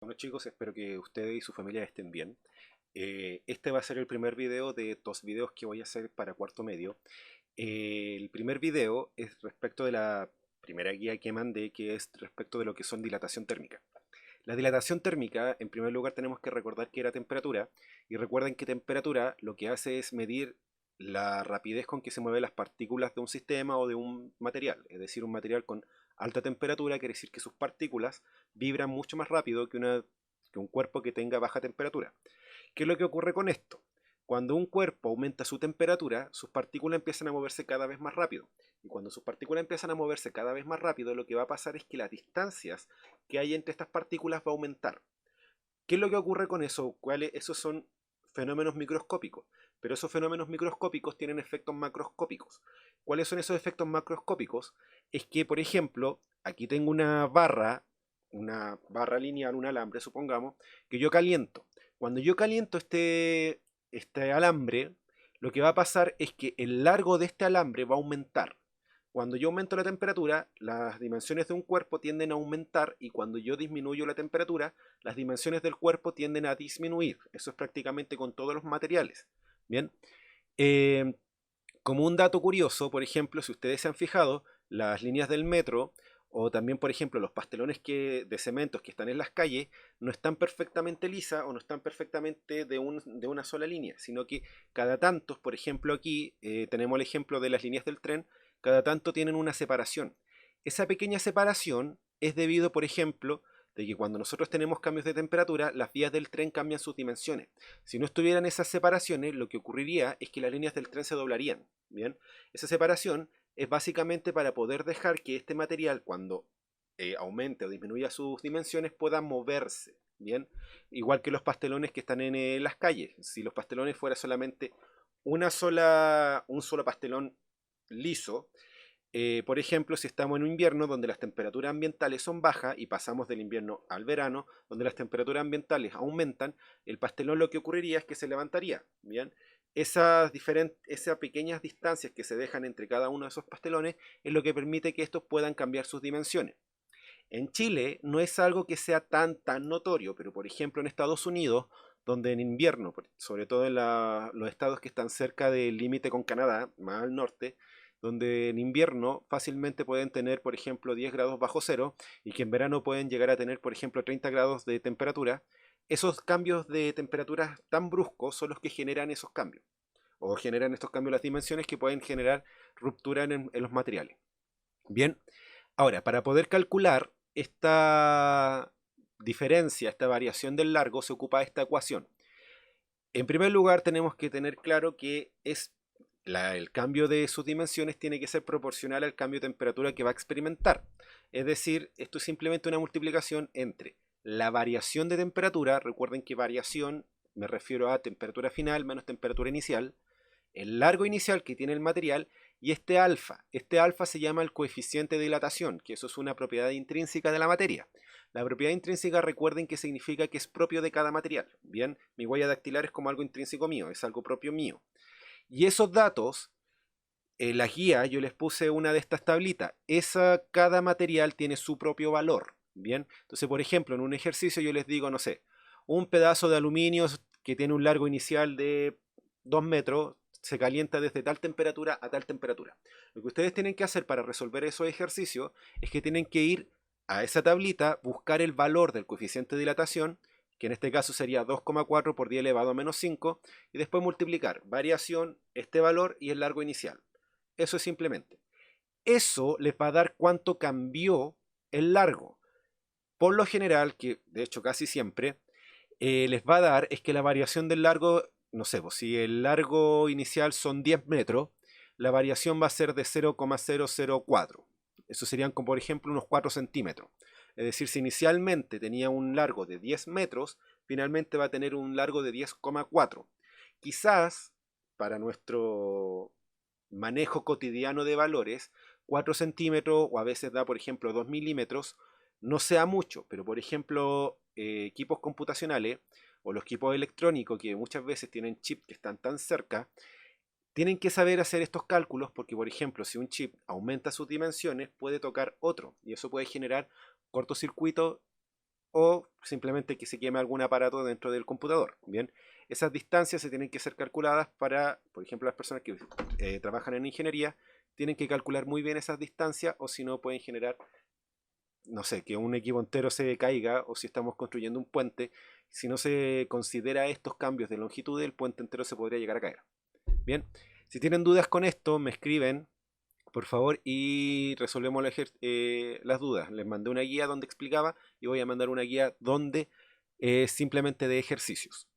Bueno chicos, espero que ustedes y su familia estén bien. Este va a ser el primer video de dos videos que voy a hacer para cuarto medio. El primer video es respecto de la primera guía que mandé, que es respecto de lo que son dilatación térmica. La dilatación térmica, en primer lugar, tenemos que recordar que era temperatura, y recuerden que temperatura lo que hace es medir la rapidez con que se mueven las partículas de un sistema o de un material. Es decir, un material con alta temperatura quiere decir que sus partículas vibran mucho más rápido que un cuerpo que tenga baja temperatura. ¿Qué es lo que ocurre con esto? Cuando un cuerpo aumenta su temperatura, sus partículas empiezan a moverse cada vez más rápido. Y cuando sus partículas empiezan a moverse cada vez más rápido, lo que va a pasar es que las distancias que hay entre estas partículas va a aumentar. ¿Qué es lo que ocurre con eso? Esos son fenómenos microscópicos, pero esos fenómenos microscópicos tienen efectos macroscópicos. ¿Cuáles son esos efectos macroscópicos? Es que, por ejemplo, aquí tengo una barra lineal, un alambre, supongamos, que yo caliento. Cuando yo caliento este alambre, lo que va a pasar es que el largo de este alambre va a aumentar. Cuando yo aumento la temperatura, las dimensiones de un cuerpo tienden a aumentar, y cuando yo disminuyo la temperatura, las dimensiones del cuerpo tienden a disminuir. Eso es prácticamente con todos los materiales. Bien, eh, como un dato curioso, por ejemplo, si ustedes se han fijado, las líneas del metro o también, por ejemplo, los pastelones de cementos que están en las calles no están perfectamente lisas o no están perfectamente de una sola línea, sino que cada tanto, por ejemplo, aquí tenemos el ejemplo de las líneas del tren, cada tanto tienen una separación. Esa pequeña separación es debido, por ejemplo, de que cuando nosotros tenemos cambios de temperatura, las vías del tren cambian sus dimensiones. Si no estuvieran esas separaciones, lo que ocurriría es que las líneas del tren se doblarían. Bien, esa separación es básicamente para poder dejar que este material, cuando aumente o disminuya sus dimensiones, pueda moverse. Bien, igual que los pastelones que están en las calles. Si los pastelones fuera solamente un solo pastelón liso, por ejemplo, si estamos en un invierno donde las temperaturas ambientales son bajas y pasamos del invierno al verano, donde las temperaturas ambientales aumentan, el pastelón lo que ocurriría es que se levantaría. Bien, esas pequeñas distancias que se dejan entre cada uno de esos pastelones es lo que permite que estos puedan cambiar sus dimensiones. En Chile no es algo que sea tan notorio, pero por ejemplo en Estados Unidos, donde en invierno, sobre todo en los estados que están cerca del límite con Canadá, más al norte, donde en invierno fácilmente pueden tener, por ejemplo, 10 grados bajo cero, y que en verano pueden llegar a tener, por ejemplo, 30 grados de temperatura. Esos cambios de temperaturas tan bruscos son los que generan esos cambios, o generan estos cambios en las dimensiones que pueden generar ruptura en los materiales. Bien, ahora, para poder calcular esta diferencia, esta variación del largo, se ocupa esta ecuación. En primer lugar, tenemos que tener claro que el cambio de sus dimensiones tiene que ser proporcional al cambio de temperatura que va a experimentar. Es decir, esto es simplemente una multiplicación entre la variación de temperatura, recuerden que variación me refiero a temperatura final menos temperatura inicial, el largo inicial que tiene el material, y este alfa. Este alfa se llama el coeficiente de dilatación, que eso es una propiedad intrínseca de la materia. La propiedad intrínseca, recuerden que significa que es propio de cada material. Bien, mi huella dactilar es como algo intrínseco mío, es algo propio mío. Y esos datos, en la guía yo les puse una de estas tablitas. Cada material tiene su propio valor. Bien, entonces por ejemplo en un ejercicio yo les digo, no sé, un pedazo de aluminio que tiene un largo inicial de 2 metros se calienta desde tal temperatura a tal temperatura. Lo que ustedes tienen que hacer para resolver esos ejercicios es que tienen que ir a esa tablita, buscar el valor del coeficiente de dilatación, que en este caso sería 2,4 por 10 elevado a menos 5, y después multiplicar variación, este valor y el largo inicial. Eso es simplemente. Eso les va a dar cuánto cambió el largo. Por lo general, que de hecho casi siempre, les va a dar es que la variación del largo, no sé, pues, si el largo inicial son 10 metros, la variación va a ser de 0,004. Eso serían como por ejemplo unos 4 centímetros. Es decir, si inicialmente tenía un largo de 10 metros, finalmente va a tener un largo de 10,4. Quizás para nuestro manejo cotidiano de valores, 4 centímetros o a veces da, por ejemplo, 2 milímetros, no sea mucho, pero por ejemplo, equipos computacionales o los equipos electrónicos que muchas veces tienen chips que están tan cerca, tienen que saber hacer estos cálculos porque, por ejemplo, si un chip aumenta sus dimensiones, puede tocar otro y eso puede generar cortocircuito o simplemente que se queme algún aparato dentro del computador. Bien, esas distancias se tienen que ser calculadas para, por ejemplo, las personas que trabajan en ingeniería, tienen que calcular muy bien esas distancias o si no pueden generar, no sé, que un equipo entero se caiga o si estamos construyendo un puente, si no se considera estos cambios de longitud, el puente entero se podría llegar a caer. Bien, si tienen dudas con esto, me escriben, por favor, y resolvemos las dudas. Les mandé una guía donde explicaba y voy a mandar una guía donde simplemente de ejercicios.